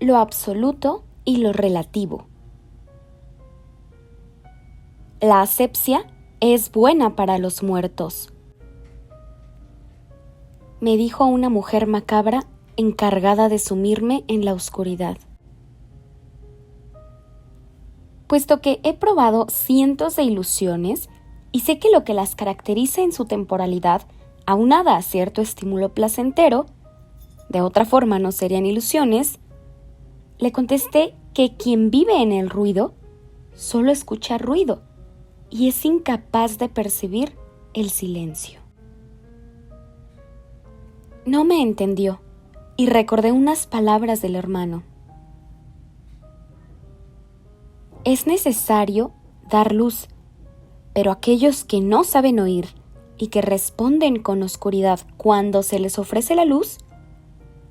lo absoluto y lo relativo. La asepsia es buena para los muertos, me dijo una mujer macabra encargada de sumirme en la oscuridad. Puesto que he probado cientos de ilusiones y sé que lo que las caracteriza en su temporalidad, aunada a cierto estímulo placentero, de otra forma no serían ilusiones, le contesté que quien vive en el ruido solo escucha ruido y es incapaz de percibir el silencio. No me entendió y recordé unas palabras del hermano. Es necesario dar luz, pero aquellos que no saben oír y que responden con oscuridad cuando se les ofrece la luz,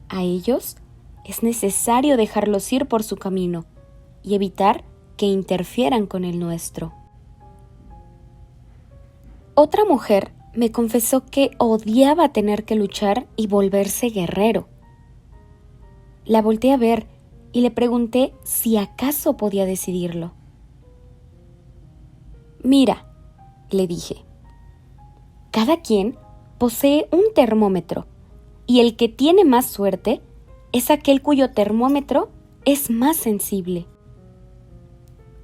a ellos es necesario dejarlos ir por su camino y evitar que interfieran con el nuestro. Otra mujer me confesó que odiaba tener que luchar y volverse guerrero. La volteé a ver y le pregunté si acaso podía decidirlo. Mira, le dije, cada quien posee un termómetro y el que tiene más suerte es aquel cuyo termómetro es más sensible.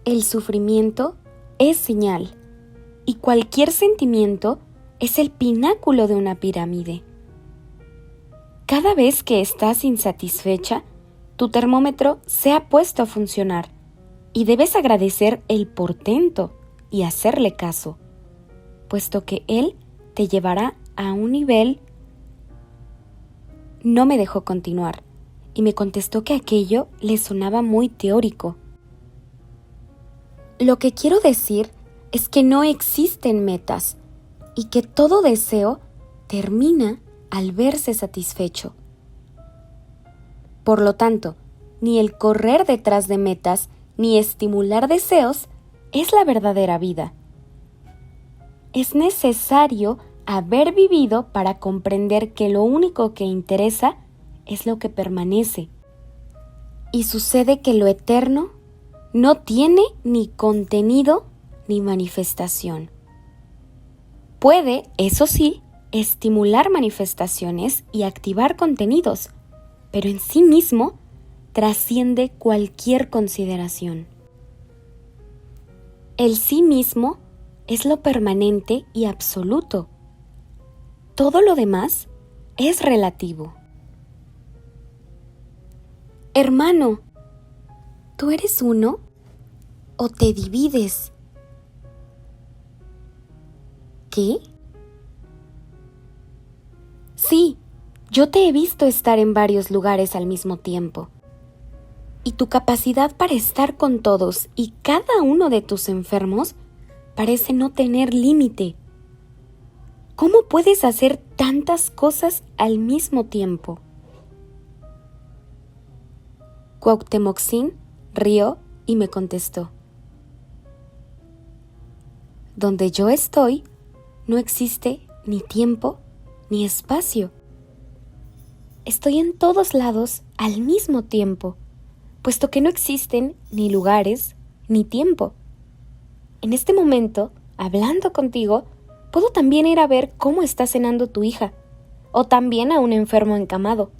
El sufrimiento es señal y cualquier sentimiento es el pináculo de una pirámide. Cada vez que estás insatisfecha, tu termómetro se ha puesto a funcionar y debes agradecer el portento y hacerle caso, puesto que él te llevará a un nivel. No me dejó continuar y me contestó que aquello le sonaba muy teórico. Lo que quiero decir es que no existen metas y que todo deseo termina al verse satisfecho. Por lo tanto, ni el correr detrás de metas ni estimular deseos es la verdadera vida. Es necesario haber vivido para comprender que lo único que interesa es lo que permanece. Y sucede que lo eterno no tiene ni contenido ni manifestación. Puede, eso sí, estimular manifestaciones y activar contenidos, pero en sí mismo trasciende cualquier consideración. El sí mismo es lo permanente y absoluto. Todo lo demás es relativo. Hermano, ¿tú eres uno o te divides? ¿Qué? Sí, yo te he visto estar en varios lugares al mismo tiempo. Y tu capacidad para estar con todos y cada uno de tus enfermos parece no tener límite. ¿Cómo puedes hacer tantas cosas al mismo tiempo? Cuauhtémoc-Sin rió y me contestó. Donde yo estoy, no existe ni tiempo ni espacio. Estoy en todos lados al mismo tiempo, puesto que no existen ni lugares ni tiempo. En este momento, hablando contigo, puedo también ir a ver cómo está cenando tu hija, o también a un enfermo encamado.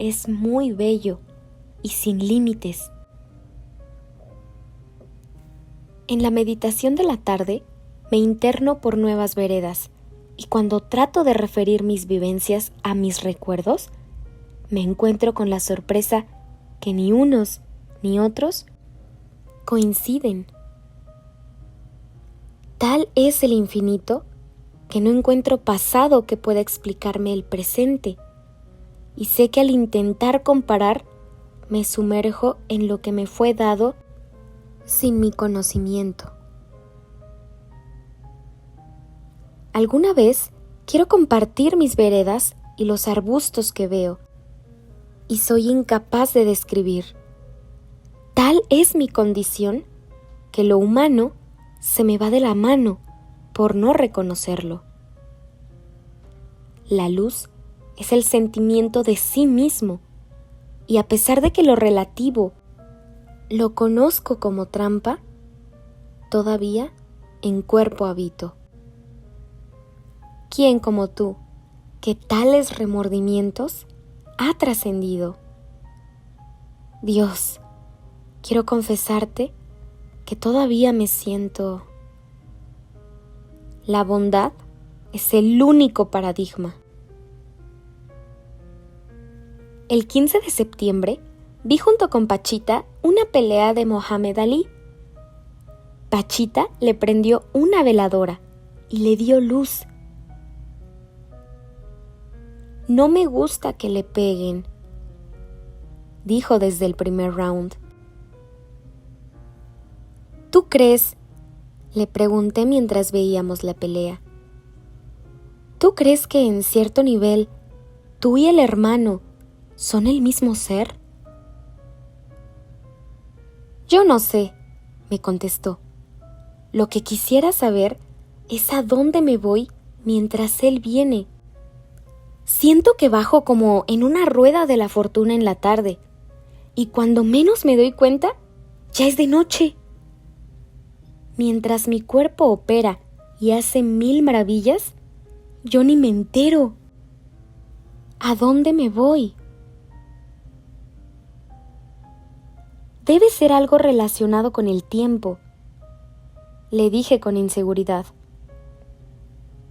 Es muy bello y sin límites. En la meditación de la tarde, me interno por nuevas veredas, y cuando trato de referir mis vivencias a mis recuerdos, me encuentro con la sorpresa que ni unos ni otros coinciden. Tal es el infinito que no encuentro pasado que pueda explicarme el presente, y sé que al intentar comparar me sumerjo en lo que me fue dado sin mi conocimiento. Alguna vez quiero compartir mis veredas y los arbustos que veo, y soy incapaz de describir. Tal es mi condición que lo humano se me va de la mano por no reconocerlo. La luz es el sentimiento de sí mismo y a pesar de que lo relativo lo conozco como trampa, todavía en cuerpo habito. ¿Quién como tú, que tales remordimientos ha trascendido? Dios, quiero confesarte que todavía me siento... La bondad es el único paradigma. El 15 de septiembre vi junto con Pachita una pelea de Mohamed Ali. Pachita le prendió una veladora y le dio luz. No me gusta que le peguen, dijo desde el primer round. ¿Tú crees? Le pregunté mientras veíamos la pelea. ¿Tú crees que en cierto nivel tú y el hermano son el mismo ser? Yo no sé, me contestó. Lo que quisiera saber es a dónde me voy mientras él viene. Siento que bajo como en una rueda de la fortuna en la tarde, y cuando menos me doy cuenta, ya es de noche. Mientras mi cuerpo opera y hace 1000 maravillas, yo ni me entero. ¿A dónde me voy? Debe ser algo relacionado con el tiempo, le dije con inseguridad.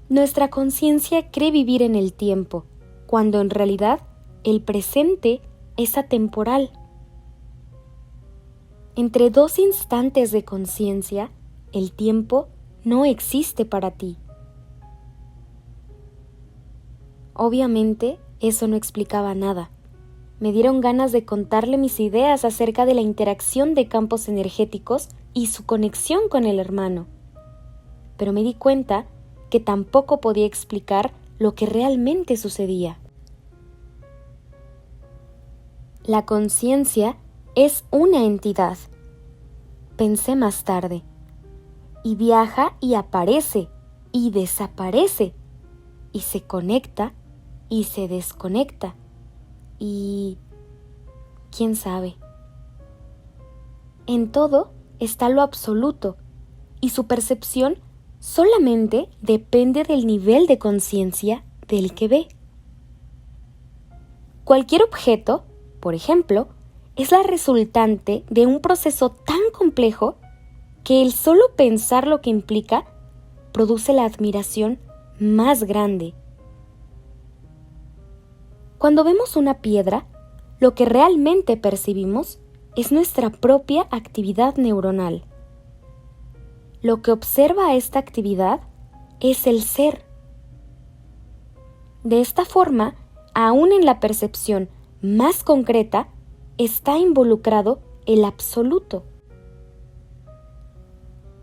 Nuestra conciencia cree vivir en el tiempo, cuando en realidad el presente es atemporal. Entre 2 instantes de conciencia, el tiempo no existe para ti. Obviamente, eso no explicaba nada. Me dieron ganas de contarle mis ideas acerca de la interacción de campos energéticos y su conexión con el hermano. Pero me di cuenta que tampoco podía explicar lo que realmente sucedía. La conciencia es una entidad, pensé más tarde, y viaja y aparece y desaparece, y se conecta y se desconecta, y quién sabe. En todo está lo absoluto, y su percepción solamente depende del nivel de conciencia del que ve. Cualquier objeto, por ejemplo, es la resultante de un proceso tan complejo que el solo pensar lo que implica produce la admiración más grande. Cuando vemos una piedra, lo que realmente percibimos es nuestra propia actividad neuronal. Lo que observa esta actividad es el ser. De esta forma, aún en la percepción más concreta, está involucrado el absoluto.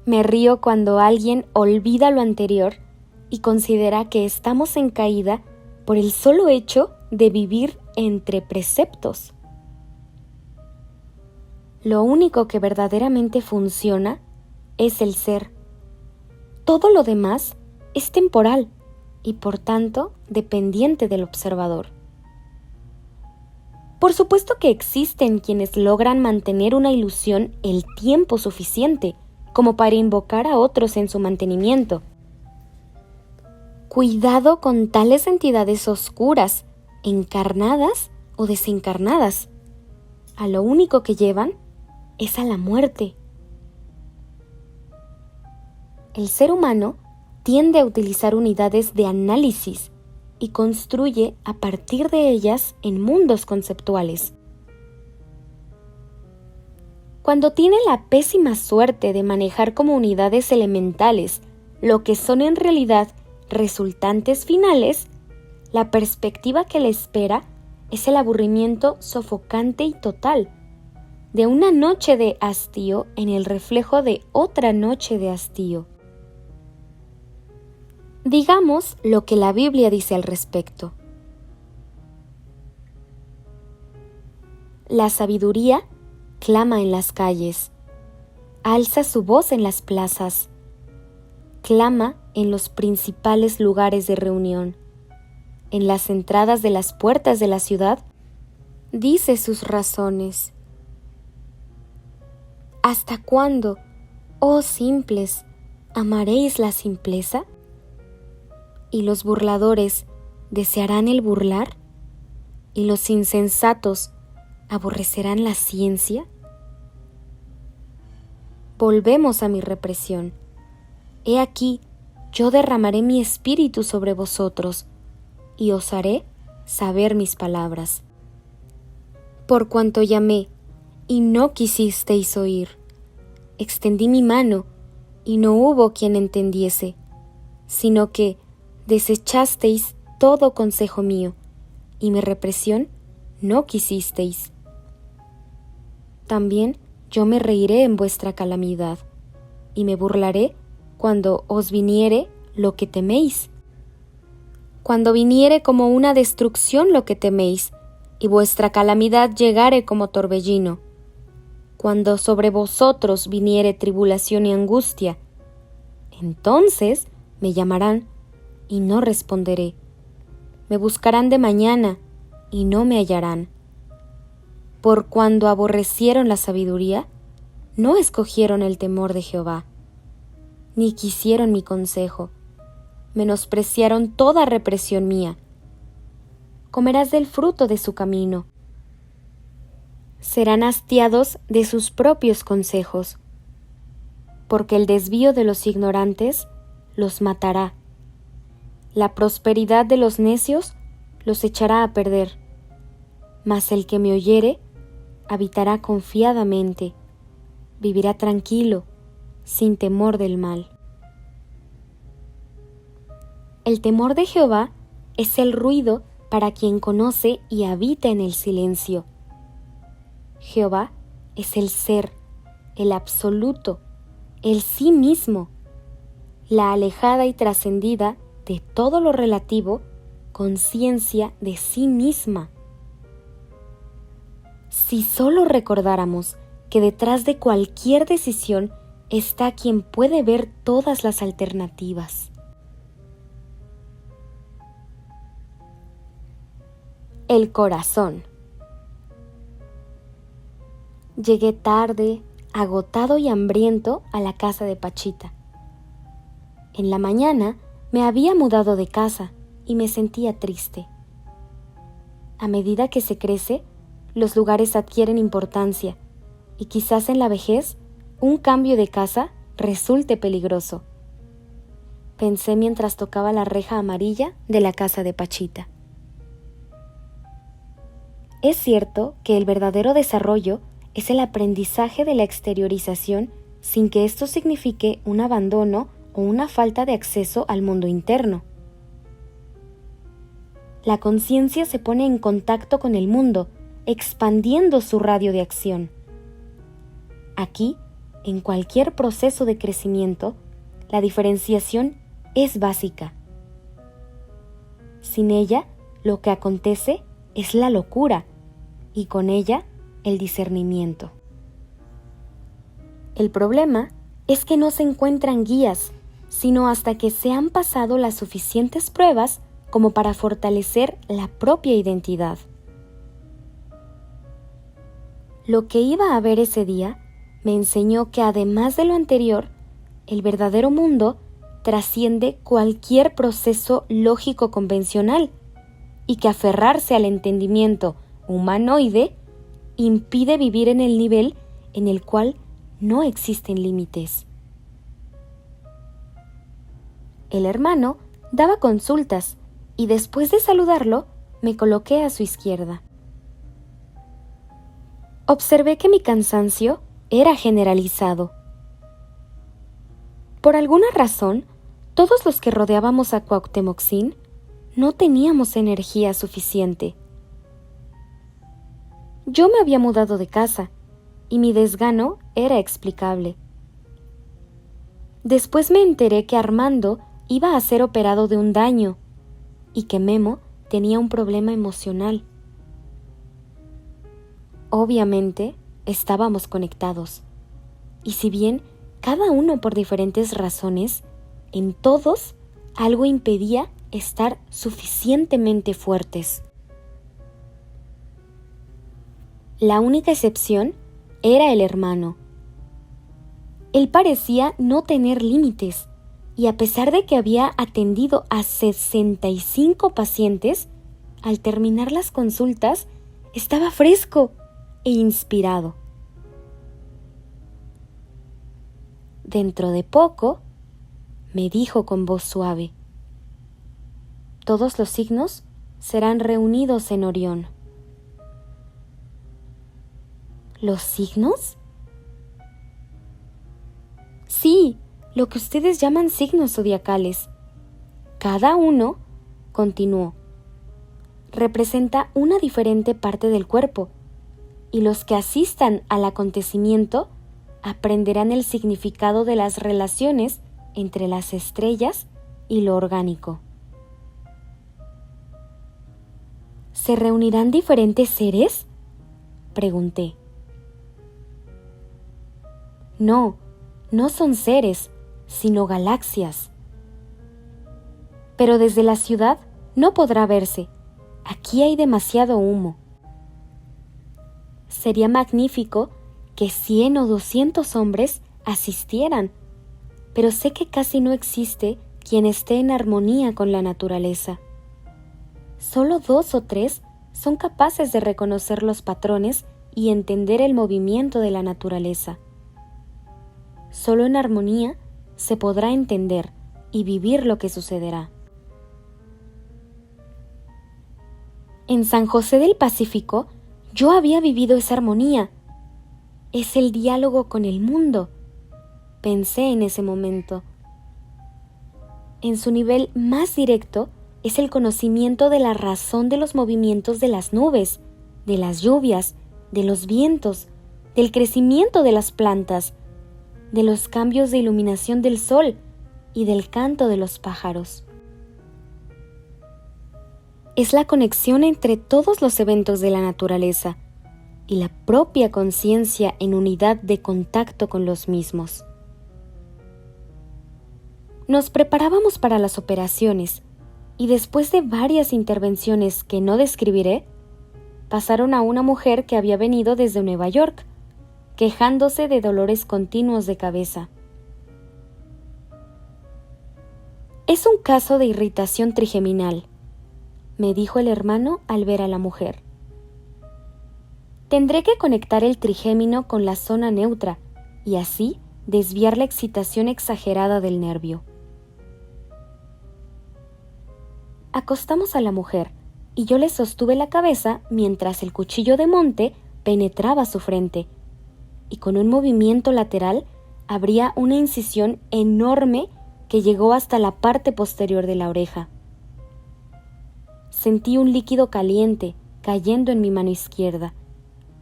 Me río cuando alguien olvida lo anterior y considera que estamos en caída por el solo hecho de vivir entre preceptos. Lo único que verdaderamente funciona es el ser. Todo lo demás es temporal y por tanto dependiente del observador. Por supuesto que existen quienes logran mantener una ilusión el tiempo suficiente como para invocar a otros en su mantenimiento. Cuidado con tales entidades oscuras, encarnadas o desencarnadas. A lo único que llevan es a la muerte. El ser humano tiende a utilizar unidades de análisis y construye a partir de ellas en mundos conceptuales. Cuando tiene la pésima suerte de manejar como unidades elementales lo que son en realidad resultantes finales, la perspectiva que le espera es el aburrimiento sofocante y total de una noche de hastío en el reflejo de otra noche de hastío. Digamos lo que la Biblia dice al respecto. La sabiduría clama en las calles, alza su voz en las plazas, clama en los principales lugares de reunión, en las entradas de las puertas de la ciudad dice sus razones. ¿Hasta cuándo, oh simples, amaréis la simpleza? ¿Y los burladores desearán el burlar? ¿Y los insensatos aborrecerán la ciencia? Volvemos a mi represión. He aquí, yo derramaré mi espíritu sobre vosotros, y os haré saber mis palabras. Por cuanto llamé, y no quisisteis oír, extendí mi mano, y no hubo quien entendiese, sino que desechasteis todo consejo mío, y mi represión no quisisteis. También yo me reiré en vuestra calamidad, y me burlaré cuando os viniere lo que teméis. Cuando viniere como una destrucción lo que teméis, y vuestra calamidad llegare como torbellino. Cuando sobre vosotros viniere tribulación y angustia, entonces me llamarán, y no responderé. Me buscarán de mañana, y no me hallarán. Por cuando aborrecieron la sabiduría, no escogieron el temor de Jehová, ni quisieron mi consejo, menospreciaron toda represión mía. Comerás del fruto de su camino. Serán hastiados de sus propios consejos, porque el desvío de los ignorantes los matará. La prosperidad de los necios los echará a perder, mas el que me oyere habitará confiadamente, vivirá tranquilo, sin temor del mal. El temor de Jehová es el ruido para quien conoce y habita en el silencio. Jehová es el ser, el absoluto, el sí mismo, la alejada y trascendida de todo lo relativo, conciencia de sí misma. Si solo recordáramos que detrás de cualquier decisión está quien puede ver todas las alternativas. El corazón. Llegué tarde, agotado y hambriento a la casa de Pachita. En la mañana me había mudado de casa y me sentía triste. A medida que se crece, los lugares adquieren importancia y quizás en la vejez un cambio de casa resulte peligroso. Pensé mientras tocaba la reja amarilla de la casa de Pachita. Es cierto que el verdadero desarrollo es el aprendizaje de la exteriorización sin que esto signifique un abandono o una falta de acceso al mundo interno. La conciencia se pone en contacto con el mundo, expandiendo su radio de acción. Aquí, en cualquier proceso de crecimiento, la diferenciación es básica. Sin ella, lo que acontece es la locura y con ella el discernimiento. El problema es que no se encuentran guías, sino hasta que se han pasado las suficientes pruebas como para fortalecer la propia identidad. Lo que iba a ver ese día me enseñó que además de lo anterior, el verdadero mundo trasciende cualquier proceso lógico convencional y que aferrarse al entendimiento humanoide impide vivir en el nivel en el cual no existen límites. El hermano daba consultas y después de saludarlo me coloqué a su izquierda. Observé que mi cansancio era generalizado. Por alguna razón, todos los que rodeábamos a Cuauhtémoc-Sin no teníamos energía suficiente. Yo me había mudado de casa y mi desgano era explicable. Después me enteré que Armando iba a ser operado de un daño y que Memo tenía un problema emocional. Obviamente, estábamos conectados. Y si bien cada uno por diferentes razones, en todos algo impedía estar suficientemente fuertes. La única excepción era el hermano. Él parecía no tener límites, y a pesar de que había atendido a 65 pacientes, al terminar las consultas estaba fresco e inspirado. Dentro de poco, me dijo con voz suave, todos los signos serán reunidos en Orión. ¿Los signos? Sí, lo que ustedes llaman signos zodiacales. Cada uno, continuó, representa una diferente parte del cuerpo, y los que asistan al acontecimiento aprenderán el significado de las relaciones entre las estrellas y lo orgánico. ¿Se reunirán diferentes seres?, pregunté. No son seres, sino galaxias. Pero desde la ciudad no podrá verse. Aquí hay demasiado humo. Sería magnífico que 100 o 200 hombres asistieran, pero sé que casi no existe quien esté en armonía con la naturaleza. Solo 2 o 3 son capaces de reconocer los patrones y entender el movimiento de la naturaleza. Solo en armonía se podrá entender y vivir lo que sucederá. En San José del Pacífico, yo había vivido esa armonía. Es el diálogo con el mundo, pensé en ese momento. En su nivel más directo es el conocimiento de la razón de los movimientos de las nubes, de las lluvias, de los vientos, del crecimiento de las plantas, de los cambios de iluminación del sol y del canto de los pájaros. Es la conexión entre todos los eventos de la naturaleza y la propia conciencia en unidad de contacto con los mismos. Nos preparábamos para las operaciones y después de varias intervenciones que no describiré, pasaron a una mujer que había venido desde Nueva York, quejándose de dolores continuos de cabeza. Es un caso de irritación trigeminal, me dijo el hermano al ver a la mujer. Tendré que conectar el trigémino con la zona neutra y así desviar la excitación exagerada del nervio. Acostamos a la mujer y yo le sostuve la cabeza mientras el cuchillo de monte penetraba su frente y con un movimiento lateral abría una incisión enorme que llegó hasta la parte posterior de la oreja. Sentí un líquido caliente cayendo en mi mano izquierda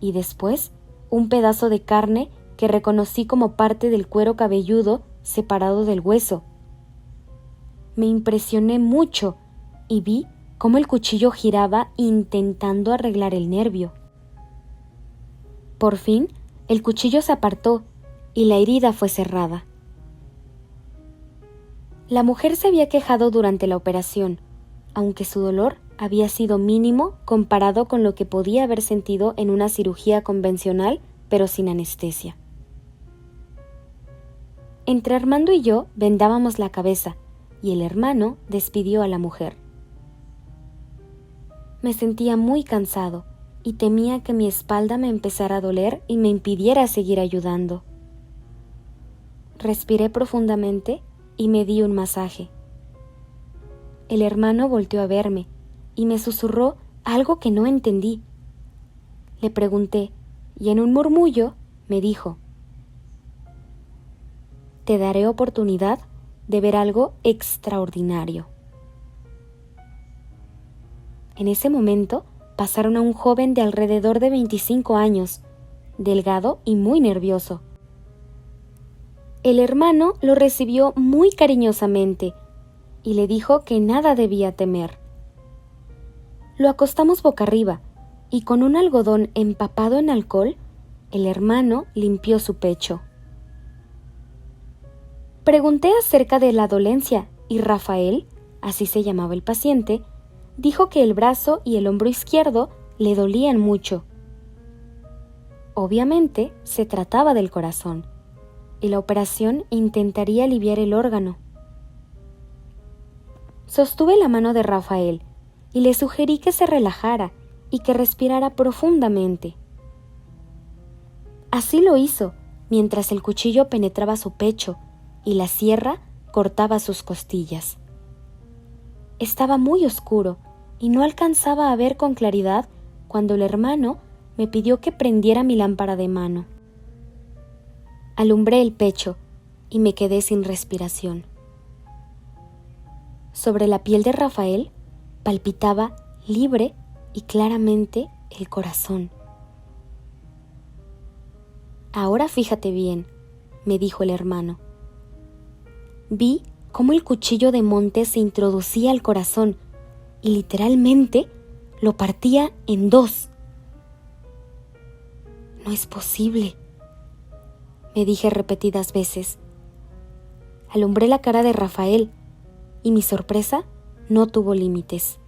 y después un pedazo de carne que reconocí como parte del cuero cabelludo separado del hueso. Me impresioné mucho y vi cómo el cuchillo giraba intentando arreglar el nervio. Por fin, el cuchillo se apartó y la herida fue cerrada. La mujer se había quejado durante la operación, aunque su dolor había sido mínimo comparado con lo que podía haber sentido en una cirugía convencional, pero sin anestesia. Entre Armando y yo vendábamos la cabeza y el hermano despidió a la mujer. Me sentía muy cansado y temía que mi espalda me empezara a doler y me impidiera seguir ayudando. Respiré profundamente y me di un masaje. El hermano volteó a verme y me susurró algo que no entendí. Le pregunté y en un murmullo me dijo: «Te daré oportunidad de ver algo extraordinario». En ese momento pasaron a un joven de alrededor de 25 años, delgado y muy nervioso. El hermano lo recibió muy cariñosamente y le dijo que nada debía temer. Lo acostamos boca arriba y con un algodón empapado en alcohol, el hermano limpió su pecho. Pregunté acerca de la dolencia y Rafael, así se llamaba el paciente, dijo que el brazo y el hombro izquierdo le dolían mucho. Obviamente se trataba del corazón, y la operación intentaría aliviar el órgano. Sostuve la mano de Rafael y le sugerí que se relajara y que respirara profundamente. Así lo hizo, mientras el cuchillo penetraba su pecho y la sierra cortaba sus costillas. Estaba muy oscuro y no alcanzaba a ver con claridad cuando el hermano me pidió que prendiera mi lámpara de mano. Alumbré el pecho y me quedé sin respiración. Sobre la piel de Rafael palpitaba libre y claramente el corazón. Ahora fíjate bien, me dijo el hermano. Vi cómo el cuchillo de monte se introducía al corazón y literalmente lo partía en dos. No es posible, me dije repetidas veces. Alumbré la cara de Rafael y mi sorpresa no tuvo límites.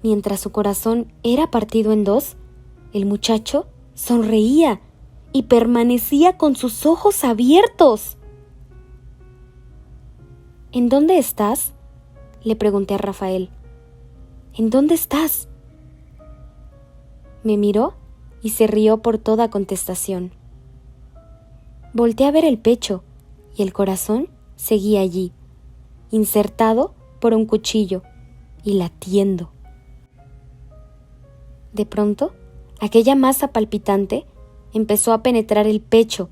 Mientras su corazón era partido en dos, el muchacho sonreía y permanecía con sus ojos abiertos. ¿En dónde estás?, le pregunté a Rafael. ¿En dónde estás? Me miró y se rió por toda contestación. Volté a ver el pecho y el corazón seguía allí, insertado por un cuchillo y latiendo. De pronto, aquella masa palpitante empezó a penetrar el pecho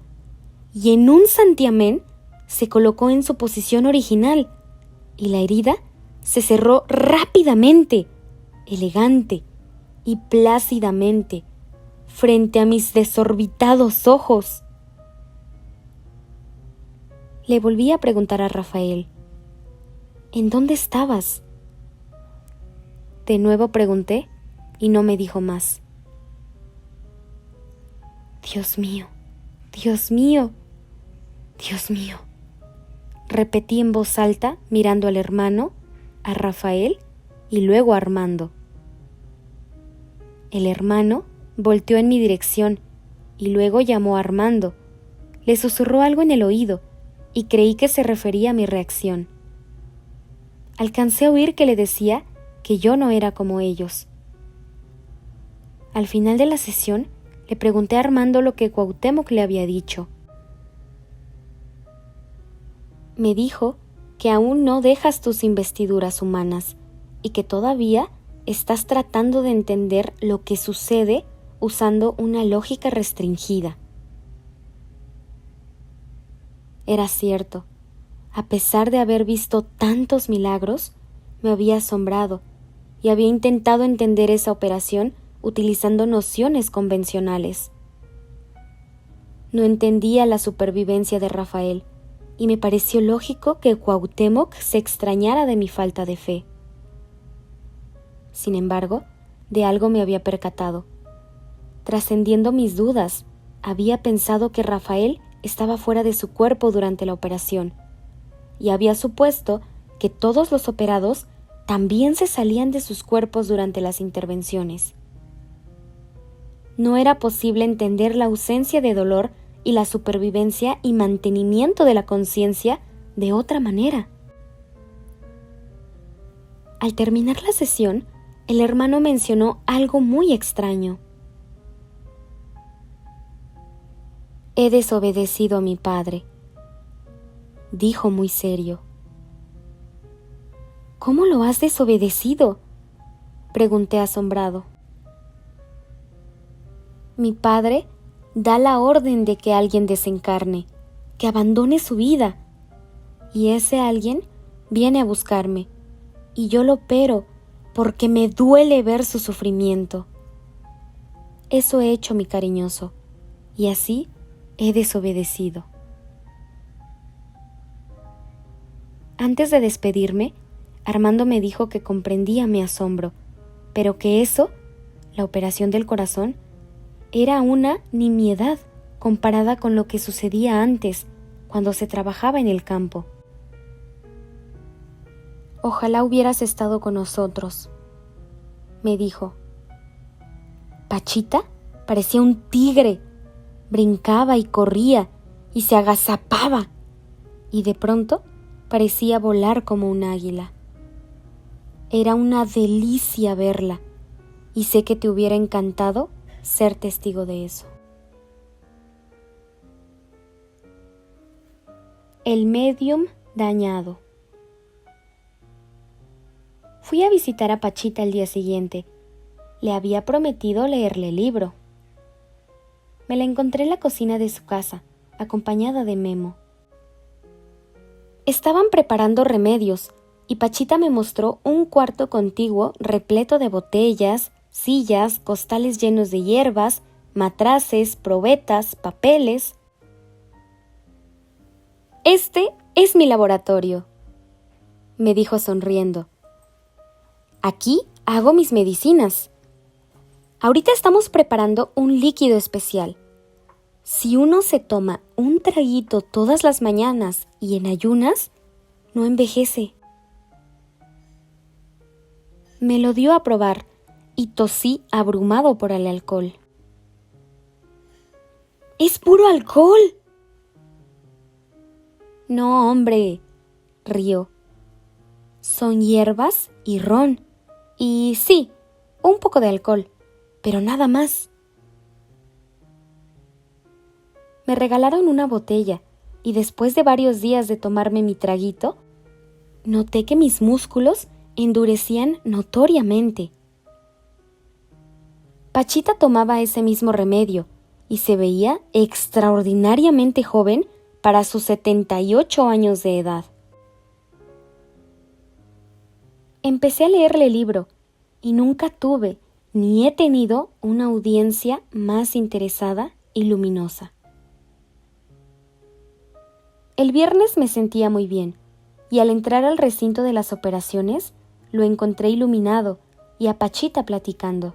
y en un santiamén se colocó en su posición original y la herida se cerró rápidamente, elegante y plácidamente frente a mis desorbitados ojos. Le volví a preguntar a Rafael, ¿en dónde estabas? De nuevo pregunté y no me dijo más. Dios mío, Dios mío, Dios mío, repetí en voz alta mirando al hermano, a Rafael y luego a Armando. El hermano volteó en mi dirección y luego llamó a Armando. Le susurró algo en el oído y creí que se refería a mi reacción. Alcancé a oír que le decía que yo no era como ellos. Al final de la sesión, le pregunté a Armando lo que Cuauhtémoc le había dicho. Me dijo que aún no dejas tus investiduras humanas y que todavía estás tratando de entender lo que sucede usando una lógica restringida. Era cierto. A pesar de haber visto tantos milagros, me había asombrado y había intentado entender esa operación utilizando nociones convencionales. No entendía la supervivencia de Rafael y me pareció lógico que Cuauhtémoc se extrañara de mi falta de fe. Sin embargo, de algo me había percatado. Trascendiendo mis dudas, había pensado que Rafael estaba fuera de su cuerpo durante la operación y había supuesto que todos los operados también se salían de sus cuerpos durante las intervenciones. No era posible entender la ausencia de dolor y la supervivencia y mantenimiento de la conciencia de otra manera. Al terminar la sesión, el hermano mencionó algo muy extraño. He desobedecido a mi padre, dijo muy serio. ¿Cómo lo has desobedecido?, pregunté asombrado. Mi padre da la orden de que alguien desencarne, que abandone su vida, y ese alguien viene a buscarme, y yo lo opero porque me duele ver su sufrimiento. Eso he hecho, mi cariñoso, y así he desobedecido. Antes de despedirme, Armando me dijo que comprendía mi asombro, pero que eso, la operación del corazón, era una nimiedad comparada con lo que sucedía antes, cuando se trabajaba en el campo. Ojalá hubieras estado con nosotros, me dijo. ¿Pachita? Parecía un tigre. Brincaba y corría y se agazapaba. Y de pronto parecía volar como un águila. Era una delicia verla y sé que te hubiera encantado ser testigo de eso. El médium dañado. Fui a visitar a Pachita el día siguiente. Le había prometido leerle el libro. Me la encontré en la cocina de su casa, acompañada de Memo. Estaban preparando remedios y Pachita me mostró un cuarto contiguo repleto de botellas, sillas, costales llenos de hierbas, matraces, probetas, papeles. Este es mi laboratorio, me dijo sonriendo. Aquí hago mis medicinas. Ahorita estamos preparando un líquido especial. Si uno se toma un traguito todas las mañanas y en ayunas, no envejece. Me lo dio a probar y tosí abrumado por el alcohol. ¡Es puro alcohol! No, hombre, rió. Son hierbas y ron. Y sí, un poco de alcohol, pero nada más. Me regalaron una botella y después de varios días de tomarme mi traguito, noté que mis músculos endurecían notoriamente. Pachita tomaba ese mismo remedio y se veía extraordinariamente joven para sus 78 años de edad. Empecé a leerle el libro y nunca tuve ni he tenido una audiencia más interesada y luminosa. El viernes me sentía muy bien y al entrar al recinto de las operaciones lo encontré iluminado y a Pachita platicando.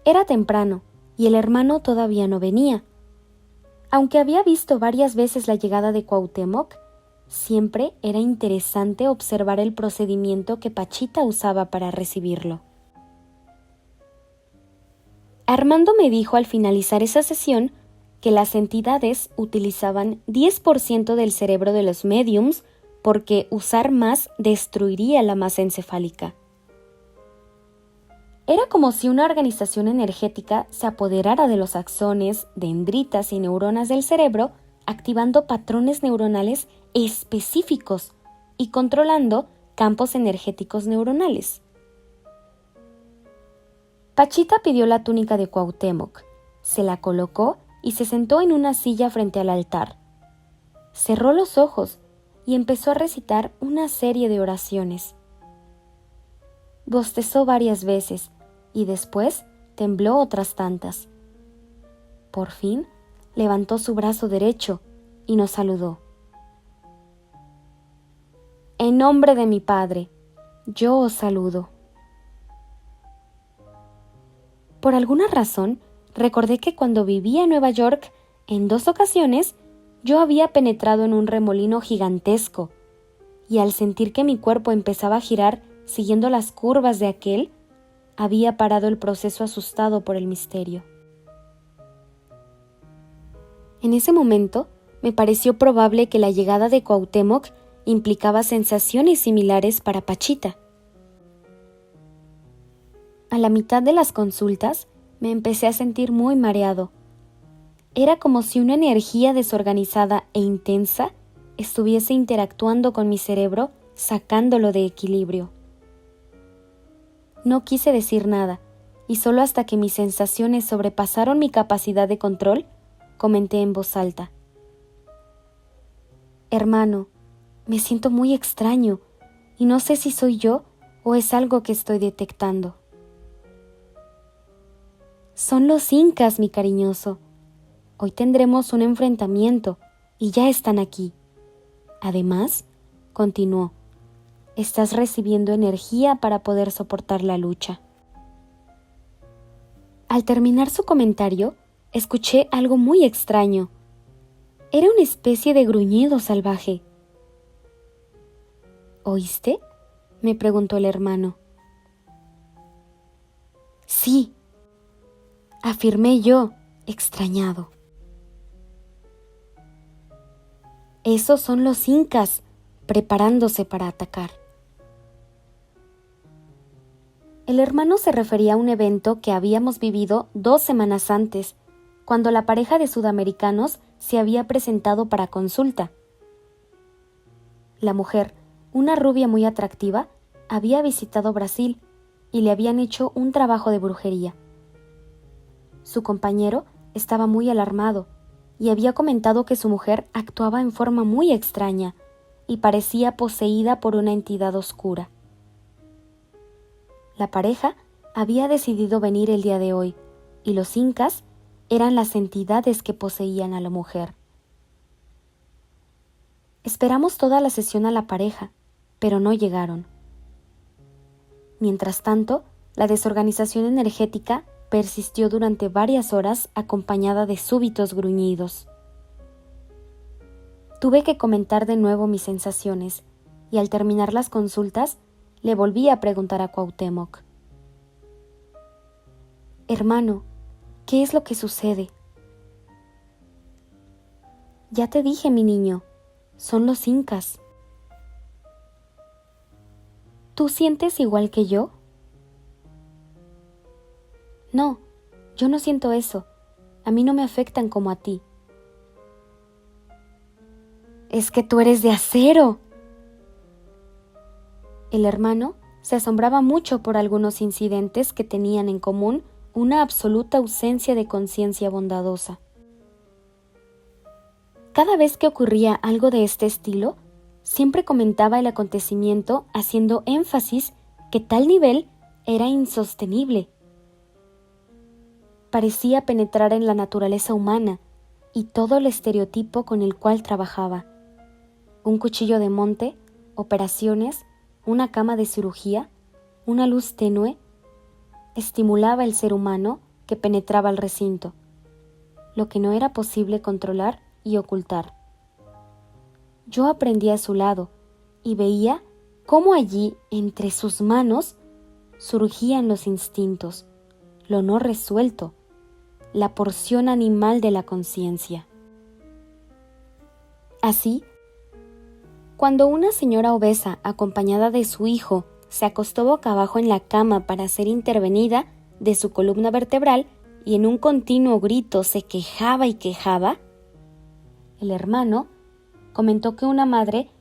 Era temprano y el hermano todavía no venía. Aunque había visto varias veces la llegada de Cuauhtémoc, siempre era interesante observar el procedimiento que Pachita usaba para recibirlo. Armando me dijo al finalizar esa sesión que las entidades utilizaban 10% del cerebro de los médiums porque usar más destruiría la masa encefálica. Era como si una organización energética se apoderara de los axones, dendritas y neuronas del cerebro, activando patrones neuronales específicos y controlando campos energéticos neuronales. Pachita pidió la túnica de Cuauhtémoc, se la colocó y se sentó en una silla frente al altar. Cerró los ojos y empezó a recitar una serie de oraciones. Bostezó varias veces y después tembló otras tantas. Por fin levantó su brazo derecho y nos saludó. En nombre de mi Padre, yo os saludo. Por alguna razón, recordé que cuando vivía en Nueva York, en 2 ocasiones, yo había penetrado en un remolino gigantesco, y al sentir que mi cuerpo empezaba a girar siguiendo las curvas de aquel, había parado el proceso asustado por el misterio. En ese momento, me pareció probable que la llegada de Cuauhtémoc implicaba sensaciones similares para Pachita. A la mitad de las consultas, me empecé a sentir muy mareado. Era como si una energía desorganizada e intensa estuviese interactuando con mi cerebro, sacándolo de equilibrio. No quise decir nada, y solo hasta que mis sensaciones sobrepasaron mi capacidad de control, comenté en voz alta. Hermano, me siento muy extraño, y no sé si soy yo o es algo que estoy detectando. Son los incas, mi cariñoso. Hoy tendremos un enfrentamiento y ya están aquí. Además, continuó, estás recibiendo energía para poder soportar la lucha. Al terminar su comentario, escuché algo muy extraño. Era una especie de gruñido salvaje. ¿Oíste?, me preguntó el hermano. Sí. afirmé yo, extrañado. Esos son los incas, preparándose para atacar. El hermano se refería a un evento que habíamos vivido 2 semanas antes, cuando la pareja de sudamericanos se había presentado para consulta. La mujer, una rubia muy atractiva, había visitado Brasil y le habían hecho un trabajo de brujería. Su compañero estaba muy alarmado y había comentado que su mujer actuaba en forma muy extraña y parecía poseída por una entidad oscura. La pareja había decidido venir el día de hoy y los incas eran las entidades que poseían a la mujer. Esperamos toda la sesión a la pareja, pero no llegaron. Mientras tanto, la desorganización energética persistió durante varias horas acompañada de súbitos gruñidos. Tuve que comentar de nuevo mis sensaciones y al terminar las consultas le volví a preguntar a Cuauhtémoc: «Hermano, ¿qué es lo que sucede?» «Ya te dije, mi niño, son los incas». «¿Tú sientes igual que yo?» «No, yo no siento eso. A mí no me afectan como a ti». «Es que tú eres de acero». El hermano se asombraba mucho por algunos incidentes que tenían en común una absoluta ausencia de conciencia bondadosa. Cada vez que ocurría algo de este estilo, siempre comentaba el acontecimiento haciendo énfasis que tal nivel era insostenible. Parecía penetrar en la naturaleza humana y todo el estereotipo con el cual trabajaba. Un cuchillo de monte, operaciones, una cama de cirugía, una luz tenue, estimulaba el ser humano que penetraba el recinto, lo que no era posible controlar y ocultar. Yo aprendí a su lado y veía cómo allí, entre sus manos, surgían los instintos, lo no resuelto, la porción animal de la conciencia. Así, cuando una señora obesa acompañada de su hijo se acostó boca abajo en la cama para ser intervenida de su columna vertebral y en un continuo grito se quejaba y quejaba, el hermano comentó que una madre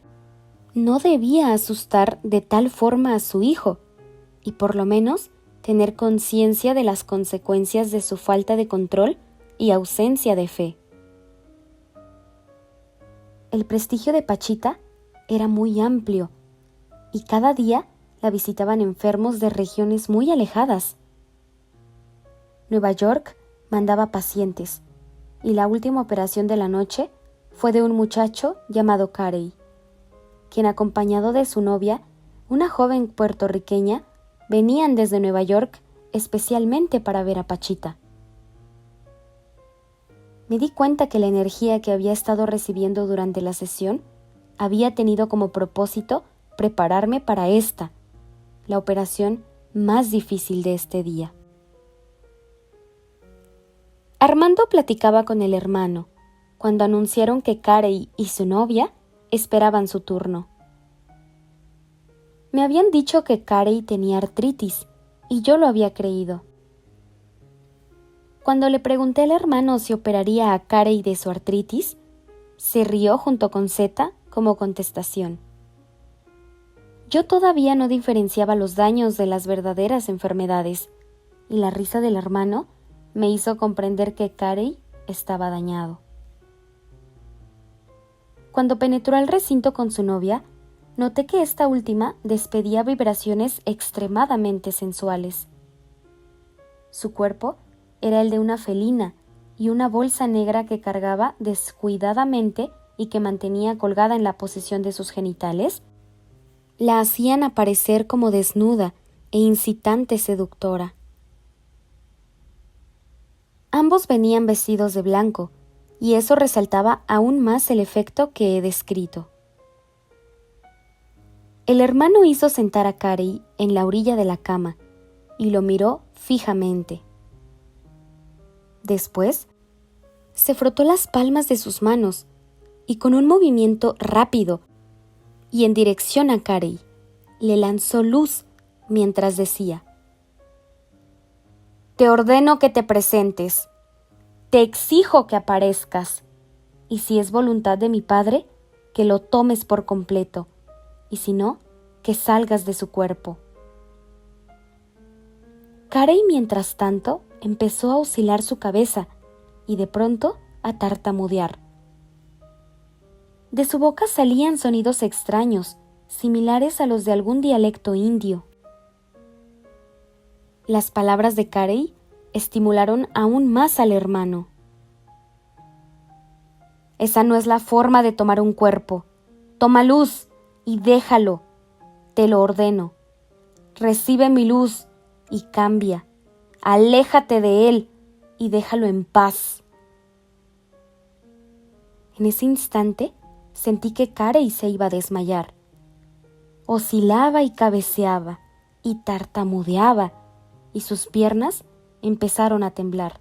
no debía asustar de tal forma a su hijo y por lo menos tener conciencia de las consecuencias de su falta de control y ausencia de fe. El prestigio de Pachita era muy amplio y cada día la visitaban enfermos de regiones muy alejadas. Nueva York mandaba pacientes y la última operación de la noche fue de un muchacho llamado Carey, quien acompañado de su novia, una joven puertorriqueña, venían desde Nueva York especialmente para ver a Pachita. Me di cuenta que la energía que había estado recibiendo durante la sesión había tenido como propósito prepararme para esta, la operación más difícil de este día. Armando platicaba con el hermano cuando anunciaron que Carey y su novia esperaban su turno. Me habían dicho que Carey tenía artritis y yo lo había creído. Cuando le pregunté al hermano si operaría a Carey de su artritis, se rió junto con Zeta como contestación. Yo todavía no diferenciaba los daños de las verdaderas enfermedades, y la risa del hermano me hizo comprender que Carey estaba dañado. Cuando penetró al recinto con su novia, noté que esta última despedía vibraciones extremadamente sensuales. Su cuerpo era el de una felina y una bolsa negra que cargaba descuidadamente y que mantenía colgada en la posición de sus genitales, la hacían aparecer como desnuda e incitante seductora. Ambos venían vestidos de blanco, y eso resaltaba aún más el efecto que he descrito. El hermano hizo sentar a Carey en la orilla de la cama y lo miró fijamente. Después, se frotó las palmas de sus manos y con un movimiento rápido y en dirección a Carey, le lanzó luz mientras decía: «Te ordeno que te presentes, te exijo que aparezcas, y si es voluntad de mi Padre, que lo tomes por completo, y si no, que salgas de su cuerpo». Carey, mientras tanto, empezó a oscilar su cabeza y de pronto a tartamudear. De su boca salían sonidos extraños, similares a los de algún dialecto indio. Las palabras de Carey estimularon aún más al hermano. «Esa no es la forma de tomar un cuerpo. Toma luz y déjalo. Te lo ordeno. Recibe mi luz y cambia. Aléjate de él y déjalo en paz». En ese instante sentí que Carey se iba a desmayar. Oscilaba y cabeceaba y tartamudeaba y sus piernas empezaron a temblar.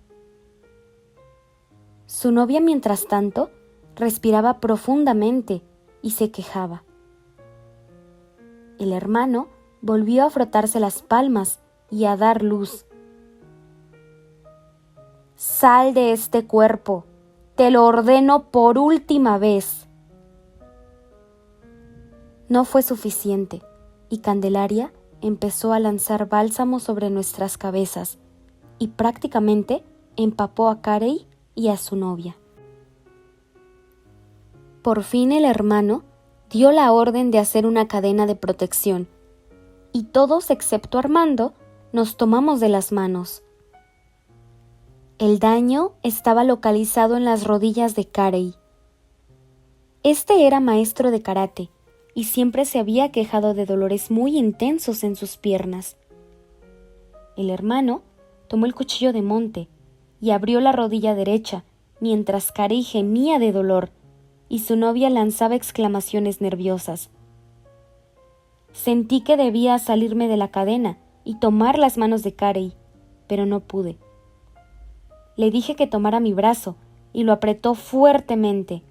Su novia, mientras tanto, respiraba profundamente y se quejaba. El hermano volvió a frotarse las palmas y a dar luz. «Sal de este cuerpo, te lo ordeno por última vez». No fue suficiente y Candelaria empezó a lanzar bálsamo sobre nuestras cabezas y prácticamente empapó a Carey y a su novia. Por fin el hermano dio la orden de hacer una cadena de protección y todos excepto Armando nos tomamos de las manos. El daño estaba localizado en las rodillas de Carey. Este era maestro de karate y siempre se había quejado de dolores muy intensos en sus piernas. El hermano tomó el cuchillo de monte y abrió la rodilla derecha mientras Carey gemía de dolor y su novia lanzaba exclamaciones nerviosas. Sentí que debía salirme de la cadena y tomar las manos de Carey, pero no pude. Le dije que tomara mi brazo y lo apretó fuertemente.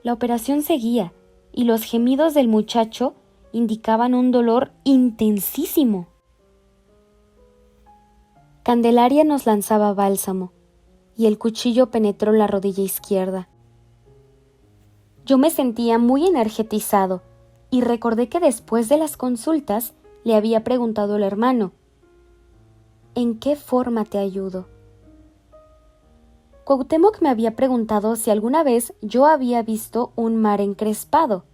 La operación seguía y los gemidos del muchacho indicaban un dolor intensísimo. Candelaria nos lanzaba bálsamo y el cuchillo penetró la rodilla izquierda. Yo me sentía muy energetizado y recordé que después de las consultas le había preguntado al hermano: ¿en qué forma te ayudo? Cuauhtémoc me había preguntado si alguna vez yo había visto un mar encrespado.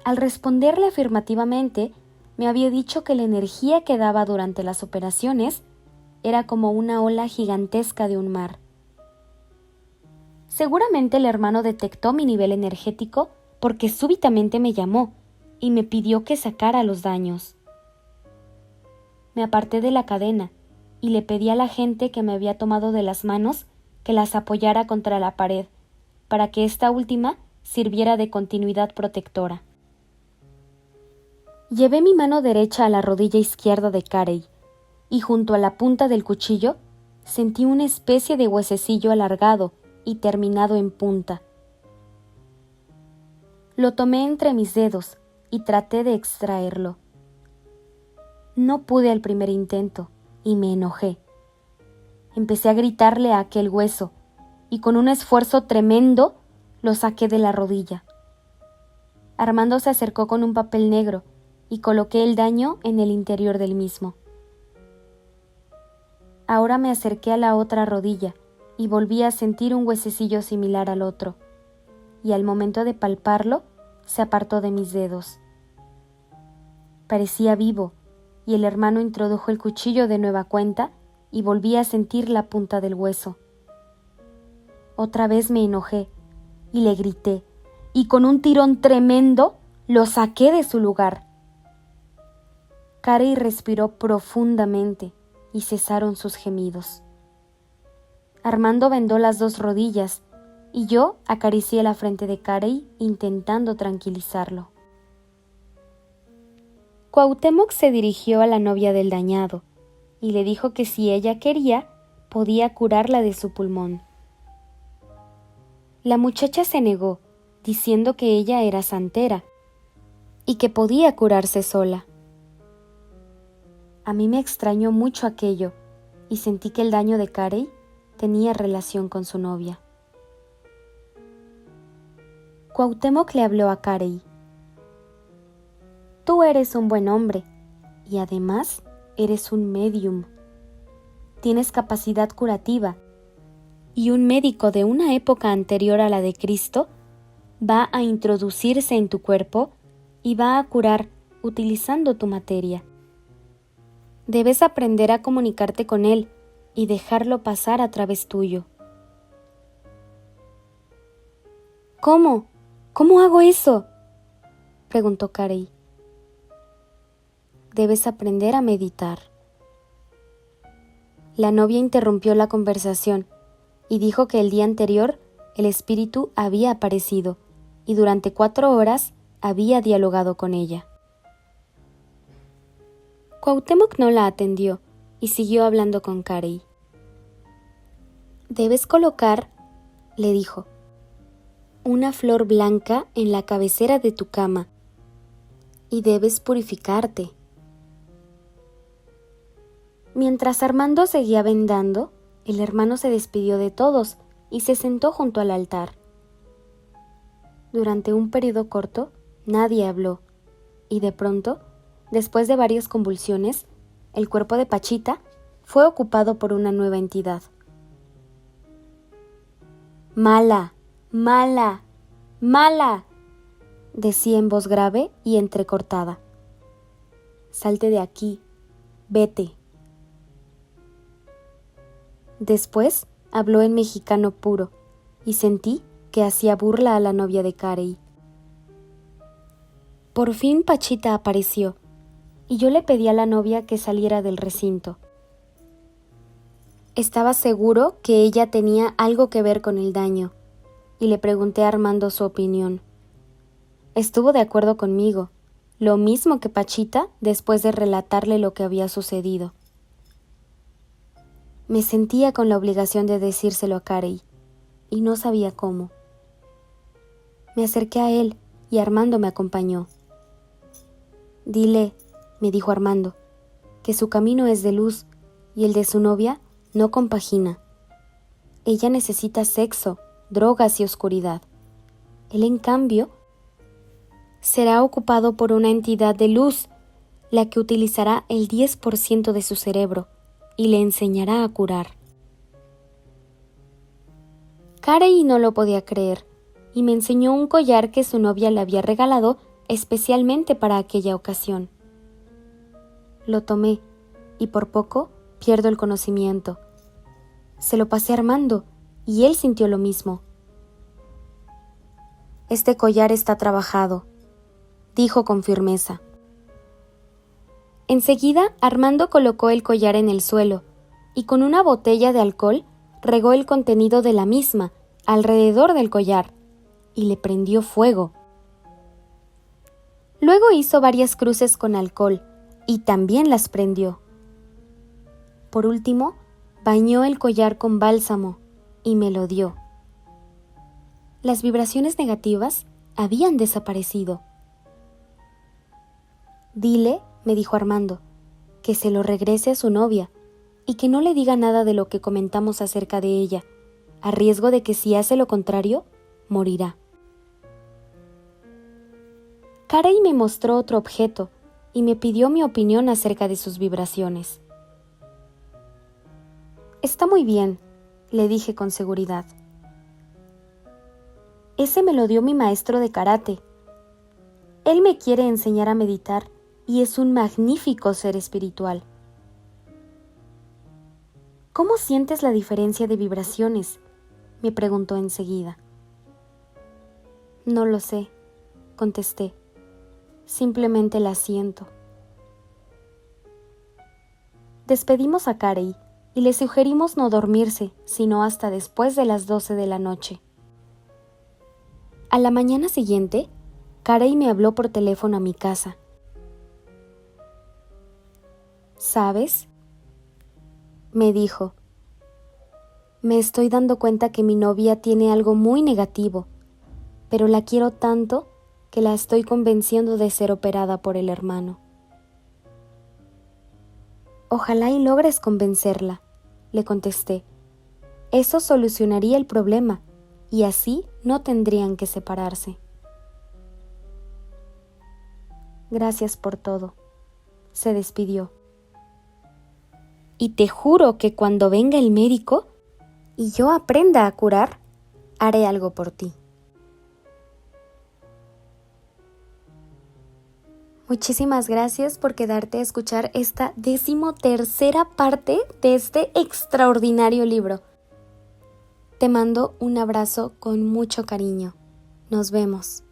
Al responderle afirmativamente, me había dicho que la energía que daba durante las operaciones era como una ola gigantesca de un mar. Seguramente el hermano detectó mi nivel energético porque súbitamente me llamó y me pidió que sacara los daños. Me aparté de la cadena y le pedí a la gente que me había tomado de las manos que las apoyara contra la pared, para que esta última sirviera de continuidad protectora. Llevé mi mano derecha a la rodilla izquierda de Carey, y junto a la punta del cuchillo sentí una especie de huesecillo alargado y terminado en punta. Lo tomé entre mis dedos y traté de extraerlo. No pude al primer intento y me enojé. Empecé a gritarle a aquel hueso y con un esfuerzo tremendo lo saqué de la rodilla. Armando se acercó con un papel negro y coloqué el daño en el interior del mismo. Ahora me acerqué a la otra rodilla y volví a sentir un huesecillo similar al otro, y al momento de palparlo se apartó de mis dedos. Parecía vivo y el hermano introdujo el cuchillo de nueva cuenta y volví a sentir la punta del hueso. Otra vez me enojé y le grité, y con un tirón tremendo lo saqué de su lugar. Carey respiró profundamente y cesaron sus gemidos. Armando vendó las dos rodillas y yo acaricié la frente de Carey intentando tranquilizarlo. Cuauhtémoc se dirigió a la novia del dañado y le dijo que si ella quería podía curarla de su pulmón. La muchacha se negó, diciendo que ella era santera y que podía curarse sola. A mí me extrañó mucho aquello y sentí que el daño de Carey tenía relación con su novia. Cuauhtémoc le habló a Carey. Tú eres un buen hombre y además eres un médium. Tienes capacidad curativa y un médico de una época anterior a la de Cristo va a introducirse en tu cuerpo y va a curar utilizando tu materia. Debes aprender a comunicarte con él y dejarlo pasar a través tuyo. ¿Cómo? ¿Cómo hago eso?, preguntó Carey. Debes aprender a meditar. La novia interrumpió la conversación y dijo que el día anterior el espíritu había aparecido y durante 4 horas había dialogado con ella. Cuauhtémoc no la atendió y siguió hablando con Carey. Debes colocar, le dijo, una flor blanca en la cabecera de tu cama y debes purificarte. Mientras Armando seguía vendando, el hermano se despidió de todos y se sentó junto al altar. Durante un periodo corto, nadie habló, y de pronto, después de varias convulsiones, el cuerpo de Pachita fue ocupado por una nueva entidad. «Mala, mala, mala», decía en voz grave y entrecortada. «Salte de aquí, vete». Después habló en mexicano puro y sentí que hacía burla a la novia de Carey. Por fin Pachita apareció y yo le pedí a la novia que saliera del recinto. Estaba seguro que ella tenía algo que ver con el daño y le pregunté a Armando su opinión. Estuvo de acuerdo conmigo, lo mismo que Pachita después de relatarle lo que había sucedido. Me sentía con la obligación de decírselo a Carey y no sabía cómo. Me acerqué a él y Armando me acompañó. «Dile», me dijo Armando, «que su camino es de luz y el de su novia no compagina. Ella necesita sexo, drogas y oscuridad. Él, en cambio, será ocupado por una entidad de luz, la que utilizará el 10% de su cerebro y le enseñará a curar». Carey no lo podía creer y me enseñó un collar que su novia le había regalado especialmente para aquella ocasión. Lo tomé y por poco pierdo el conocimiento. Se lo pasé a Armando y él sintió lo mismo. «Este collar está trabajado», dijo con firmeza. Enseguida Armando colocó el collar en el suelo y con una botella de alcohol regó el contenido de la misma alrededor del collar y le prendió fuego. Luego hizo varias cruces con alcohol y también las prendió. Por último, bañó el collar con bálsamo y me lo dio. Las vibraciones negativas habían desaparecido. «Dile», me dijo Armando, «que se lo regrese a su novia y que no le diga nada de lo que comentamos acerca de ella, a riesgo de que si hace lo contrario, morirá». Carey me mostró otro objeto y me pidió mi opinión acerca de sus vibraciones. «Está muy bien», le dije con seguridad. «Ese me lo dio mi maestro de karate. Él me quiere enseñar a meditar y es un magnífico ser espiritual». «¿Cómo sientes la diferencia de vibraciones?», me preguntó enseguida. «No lo sé», contesté. «Simplemente la siento». Despedimos a Carey y le sugerimos no dormirse, sino hasta después de las 12 de la noche. A la mañana siguiente, Carey me habló por teléfono a mi casa. «¿Sabes?», me dijo, Me estoy dando cuenta que mi novia tiene algo muy negativo, pero la quiero tanto que la estoy convenciendo de ser operada por el hermano. Ojalá y logres convencerla, le contesté. Eso solucionaría el problema y así no tendrían que separarse. Gracias por todo, se despidió. Y te juro que cuando venga el médico y yo aprenda a curar, haré algo por ti. Muchísimas gracias por quedarte a escuchar esta 13ª parte de este extraordinario libro. Te mando un abrazo con mucho cariño. Nos vemos.